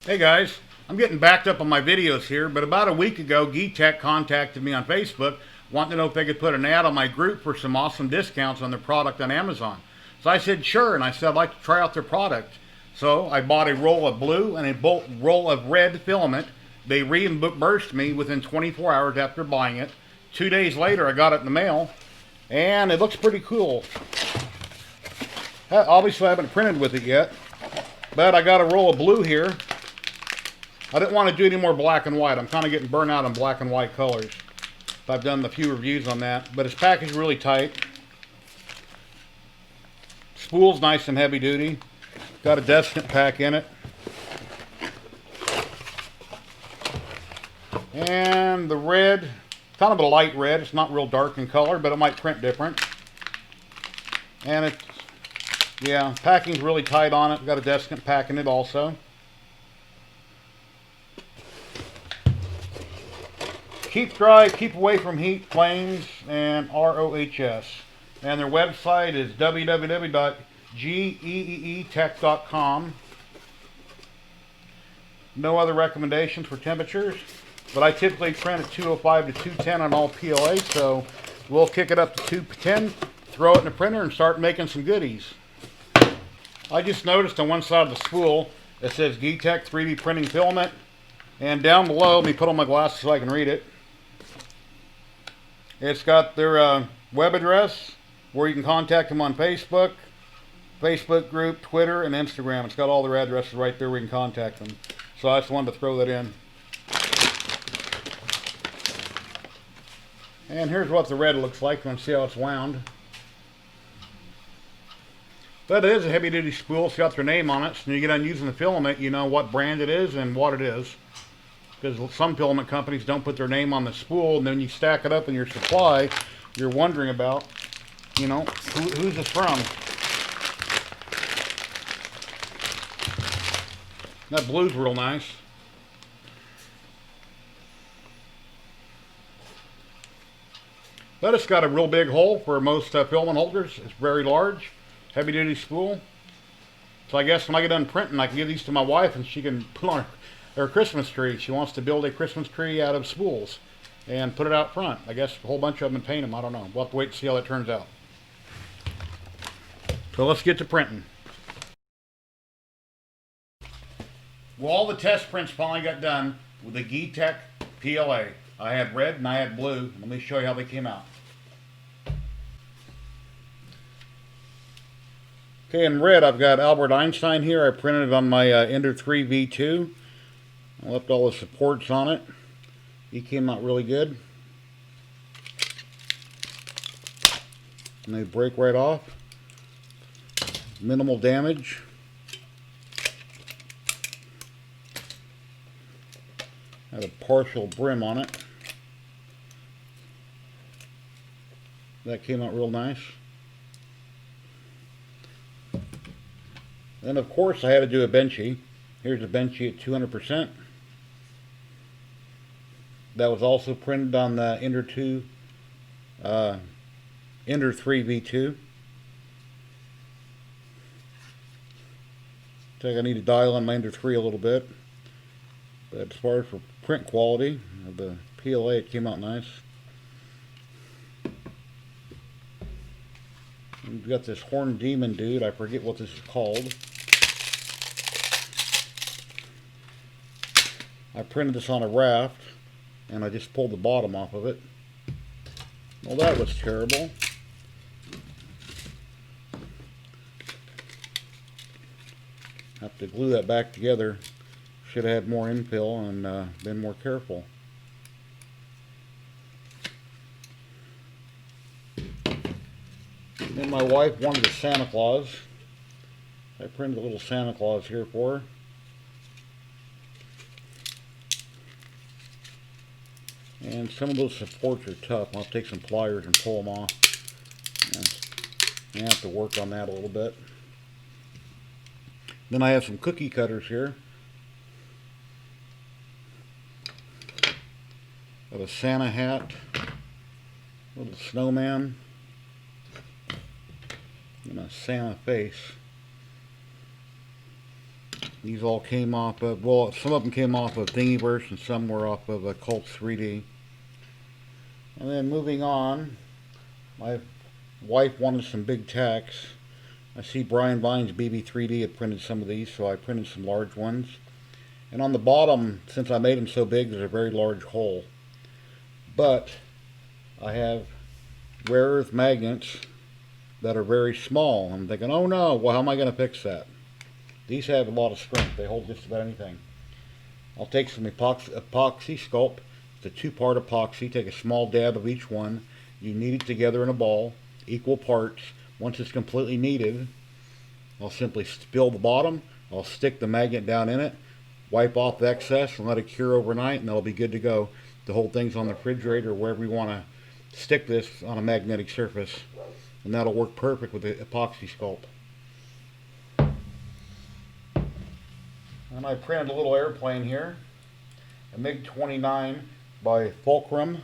Hey guys, I'm getting backed up on my videos here, but about a week ago, GEEETECH contacted me on Facebook wanting to know if they could put an ad on my group for some awesome discounts on their product on Amazon. So I said sure, and I said I'd like to try out their product. So I bought a roll of blue and a roll of red filament. They reimbursed me within 24 hours after buying it. 2 days later, I got it in the mail, and it looks pretty cool. Obviously, I haven't printed with it yet, but I got a roll of blue here. I didn't want to do any more black and white. I'm kind of getting burnt out on black and white colors. I've done a few reviews on that, but it's packaged really tight. Spool's nice and heavy duty. Got a descent pack in it. And the red, kind of a light red. It's not real dark in color, but it might print different. And it's, yeah, packing's really tight on it. Got a descent pack in it also. Keep dry, keep away from heat, flames, and ROHS. And their website is www.GEEETech.com. No other recommendations for temperatures, but I typically print at 205 to 210 on all PLA, so we'll kick it up to 210, throw it in the printer, and start making some goodies. I just noticed on one side of the spool it says GEEETECH 3D printing filament, and down below, let me put on my glasses so I can read it. It's got their web address where you can contact them on Facebook, Facebook group, Twitter, and Instagram. It's got all their addresses right there where you can contact them. So I just wanted to throw that in. And here's what the red looks like. You want to see how it's wound. But it is a heavy duty spool. It's got their name on it. So when you get on using the filament, you know what brand it is and what it is. Because some filament companies don't put their name on the spool, and then you stack it up in your supply, you're wondering about, you know, who's this from? That blue's real nice. But it's got a real big hole for most filament holders. It's very large, heavy duty spool. So I guess when I get done printing, I can give these to my wife and she can put on her Christmas tree. She wants to build a Christmas tree out of spools and put it out front. I guess a whole bunch of them and paint them. I don't know. We'll have to wait and see how that turns out. So let's get to printing. Well, all the test prints finally got done with the GEEETECH PLA. I had red and I had blue. Let me show you how they came out. Okay, in red I've got Albert Einstein here. I printed it on my Ender 3 V2. I left all the supports on it. He came out really good. And they break right off. Minimal damage. Had a partial brim on it. That came out real nice. Then of course I had to do a benchy. Here's a benchy at 200%. That was also printed on the Ender 3 V2. I think I need to dial on my Ender 3 a little bit. But as far as for print quality of the PLA, it came out nice. We've got this Horned Demon dude. I forget what this is called. I printed this on a raft, and I just pulled the bottom off of it. Well, that was terrible. Have to glue that back together. Should have had more infill and been more careful. Then my wife wanted a Santa Claus. I printed a little Santa Claus here for her. And some of those supports are tough. I'll take some pliers and pull them off. And I have to work on that a little bit. Then I have some cookie cutters here. Got a Santa hat, little snowman, and a Santa face. These all came off of, well, some of them came off of Thingiverse and some were off of Cult 3D. And then moving on, my wife wanted some big tacks. I see Brian Vine's BB3D had printed some of these, so I printed some large ones. And on the bottom, since I made them so big, there's a very large hole. But I have rare earth magnets that are very small. I'm thinking, oh no, well, how am I going to fix that? These have a lot of strength. They hold just about anything. I'll take some epoxy sculpt. It's a two-part epoxy. Take a small dab of each one. You knead it together in a ball, equal parts. Once it's completely kneaded, I'll simply spill the bottom. I'll stick the magnet down in it, wipe off the excess, and let it cure overnight, and that'll be good to go. The whole thing's on the refrigerator or wherever you want to stick this on a magnetic surface, and that'll work perfect with the epoxy sculpt. And I printed a little airplane here, a MiG-29 by Fulcrum,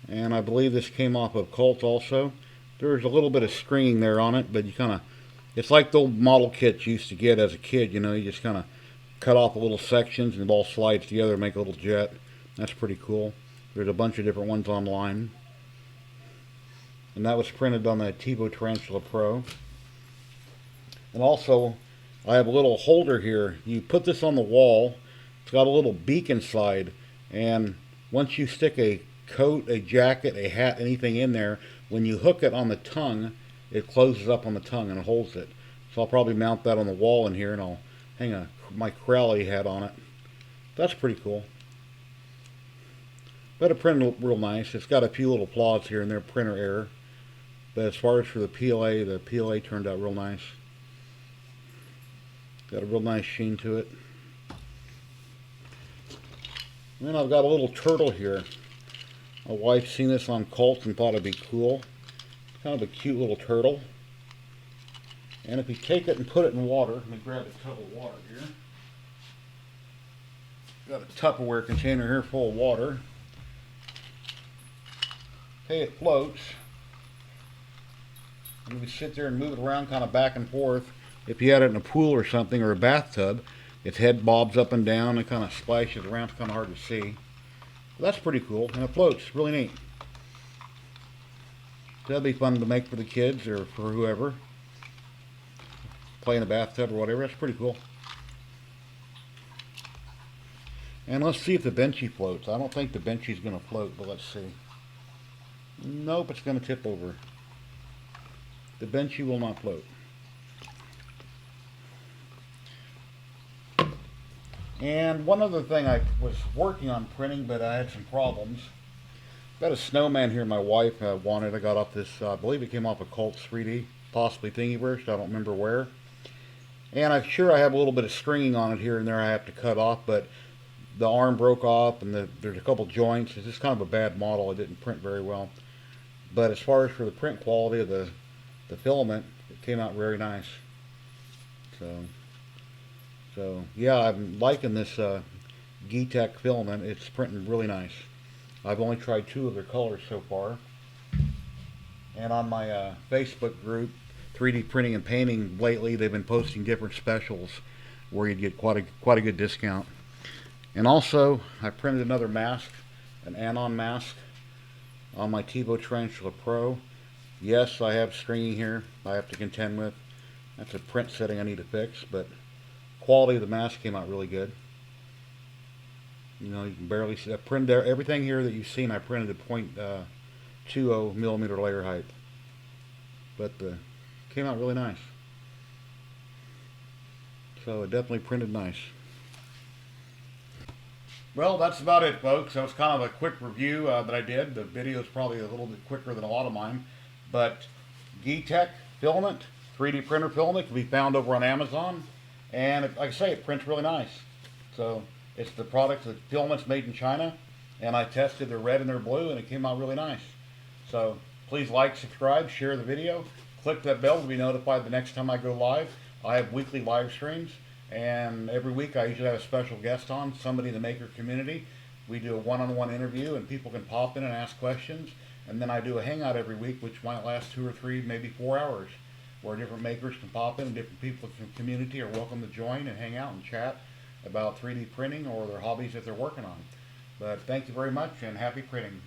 and I believe this came off of Colt also. There's a little bit of stringing there on it, but you kind of, it's like the old model kits you used to get as a kid, you know, you just kind of cut off the little sections and the ball slides together and make a little jet. That's pretty cool. There's a bunch of different ones online. And that was printed on the TiVo Tarantula Pro. And also, I have a little holder here. You put this on the wall. It's got a little beak inside. And once you stick a coat, a jacket, a hat, anything in there, when you hook it on the tongue, it closes up on the tongue and it holds it. So I'll probably mount that on the wall in here and I'll hang my Crowley hat on it. That's pretty cool. But it printed real nice. It's got a few little flaws here and there, printer error. But as far as for the PLA turned out real nice. Got a real nice sheen to it. And then I've got a little turtle here. My wife's seen this on Colt and thought it'd be cool. It's kind of a cute little turtle. And if you take it and put it in water, let me grab a tub of water here. Got a Tupperware container here full of water. Okay, it floats. And you can sit there and move it around kind of back and forth. If you had it in a pool or something, or a bathtub, its head bobs up and down and kind of splashes around. It's kind of hard to see. But that's pretty cool, and it floats. Really neat. So that'd be fun to make for the kids or for whoever. Play in a bathtub or whatever. That's pretty cool. And let's see if the Benchy floats. I don't think the Benchy's going to float, but let's see. Nope, it's going to tip over. The Benchy will not float. And one other thing I was working on printing, but I had some problems. Got a snowman here my wife wanted. I got off this, I believe it came off a Colt 3D, possibly Thingiverse, I don't remember where. And I'm sure I have a little bit of stringing on it here and there I have to cut off, but the arm broke off and there's a couple joints. It's just kind of a bad model. It didn't print very well. But as far as for the print quality of the filament, it came out very nice. So yeah, I'm liking this GEEETECH filament. It's printing really nice. I've only tried 2 of their colors so far. And on my Facebook group, 3D Printing and Painting, lately they've been posting different specials where you'd get quite a good discount. And also, I printed another mask, an Anon mask, on my TiVo Tarantula Pro. Yes, I have stringing here I have to contend with. That's a print setting I need to fix, but quality of the mask came out really good. You know, you can barely see. I printed everything here that you've seen. I printed at 0.20 millimeter layer height, but came out really nice. So it definitely printed nice. Well, that's about it, folks. That was kind of a quick review that I did. The video is probably a little bit quicker than a lot of mine, but GEEETECH filament, 3D printer filament, can be found over on Amazon. And like I say, it prints really nice. So it's the product, the filament's made in China, and I tested their red and their blue, and it came out really nice. So please like, subscribe, share the video, click that bell to be notified the next time I go live. I have weekly live streams, and every week I usually have a special guest on, somebody in the maker community. We do a one-on-one interview, and people can pop in and ask questions. And then I do a hangout every week, which might last 2 or 3, maybe 4 hours. where different makers can pop in and different people from the community are welcome to join and hang out and chat about 3D printing or their hobbies that they're working on. But thank you very much and happy printing.